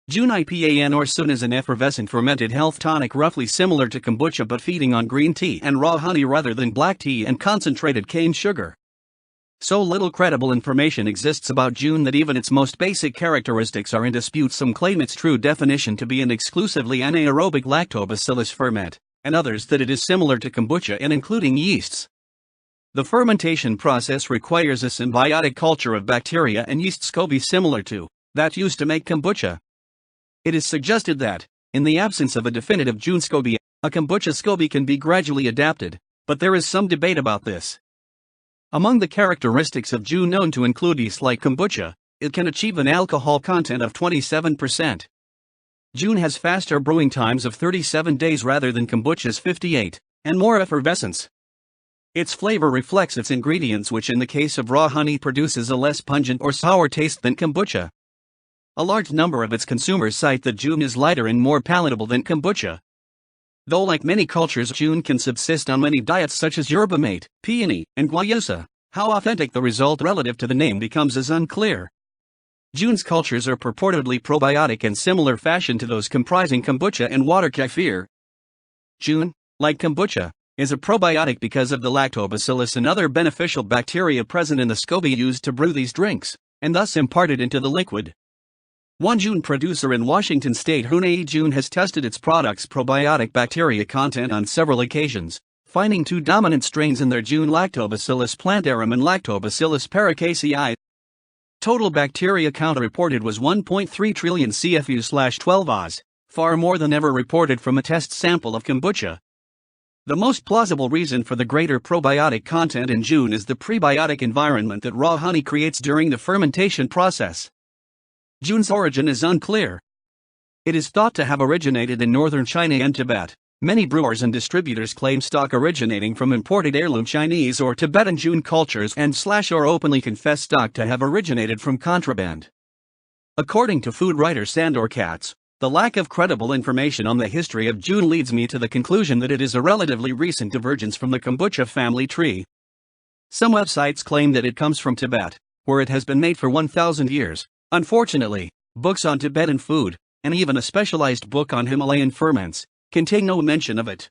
Jun IPAN or Sun is an effervescent fermented health tonic roughly similar to kombucha but feeding on green tea and raw honey rather than black tea and concentrated cane sugar. So little credible information exists about Jun that even its most basic characteristics are in dispute. Some claim its true definition to be an exclusively anaerobic lactobacillus ferment, and others that it is similar to kombucha and including yeasts. The fermentation process requires a symbiotic culture of bacteria and yeast SCOBY similar to that used to make kombucha. It is suggested that, in the absence of a definitive Jun SCOBY, a kombucha SCOBY can be gradually adapted, but there is some debate about this. Among the characteristics of Jun known to include yeast like kombucha, it can achieve an alcohol content of 27%. Jun has faster brewing times of 37 days rather than kombucha's 58, and more effervescence. Its flavor reflects its ingredients, which in the case of raw honey produces a less pungent or sour taste than kombucha. A large number of its consumers cite that Jun is lighter and more palatable than kombucha. Though like many cultures, Jun can subsist on many diets such as yerba mate, peony, and guayusa, how authentic the result relative to the name becomes as unclear. Jun's cultures are purportedly probiotic in similar fashion to those comprising kombucha and water kefir. Jun, like kombucha, is a probiotic because of the lactobacillus and other beneficial bacteria present in the SCOBY used to brew these drinks, and thus imparted into the liquid. One Jun producer in Washington state, Hunei Jun, has tested its product's probiotic bacteria content on several occasions, finding two dominant strains in their Jun: Lactobacillus plantarum and Lactobacillus paracasei. Total bacteria count reported was 1.3 trillion CFU/12 Oz, far more than ever reported from a test sample of kombucha. The most plausible reason for the greater probiotic content in Jun is the prebiotic environment that raw honey creates during the fermentation process. Jun's origin is unclear. It is thought to have originated in northern China and Tibet. Many brewers and distributors claim stock originating from imported heirloom Chinese or Tibetan Jun cultures and/or openly confess stock to have originated from contraband. According to food writer Sandor Katz, the lack of credible information on the history of Jun leads me to the conclusion that it is a relatively recent divergence from the kombucha family tree. Some websites claim that it comes from Tibet, where it has been made for 1,000 years. Unfortunately, books on Tibetan food, and even a specialized book on Himalayan ferments, contain no mention of it.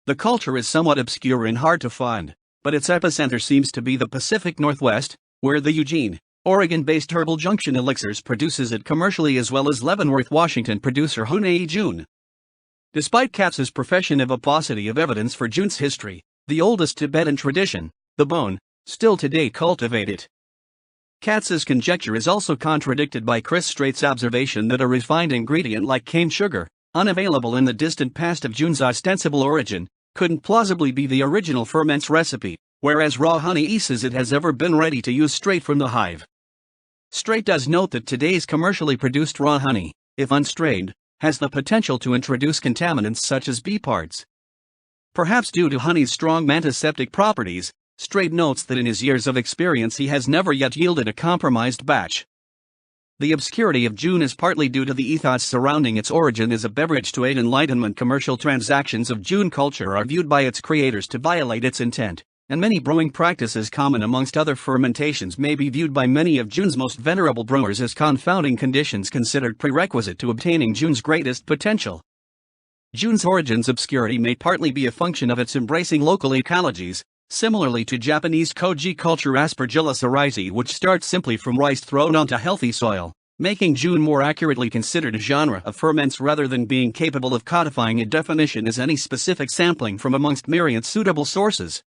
The culture is somewhat obscure and hard to find, but its epicenter seems to be the Pacific Northwest, where the Eugene, Oregon-based Herbal Junction Elixirs produces it commercially, as well as Leavenworth, Washington producer Hunei Jun. Despite Katz's profession of a paucity of evidence for Jun's history, the oldest Tibetan tradition, the Bon, still today cultivate it. Katz's conjecture is also contradicted by Chris Straight's observation that a refined ingredient like cane sugar, unavailable in the distant past of Jun's ostensible origin, couldn't plausibly be the original ferment's recipe, whereas raw honey says it has ever been ready to use straight from the hive. Strait does note that today's commercially produced raw honey, if unstrained, has the potential to introduce contaminants such as bee parts. Perhaps due to honey's strong antiseptic properties, Strait notes that in his years of experience he has never yet yielded a compromised batch. The obscurity of Jun is partly due to the ethos surrounding its origin as a beverage to aid enlightenment. Commercial transactions of Jun culture are viewed by its creators to violate its intent, and many brewing practices common amongst other fermentations may be viewed by many of Jun's most venerable brewers as confounding conditions considered prerequisite to obtaining Jun's greatest potential. Jun's origin's obscurity may partly be a function of its embracing local ecologies, similarly to Japanese koji culture Aspergillus oryzae, which starts simply from rice thrown onto healthy soil, making Jun more accurately considered a genre of ferments rather than being capable of codifying a definition as any specific sampling from amongst myriad suitable sources.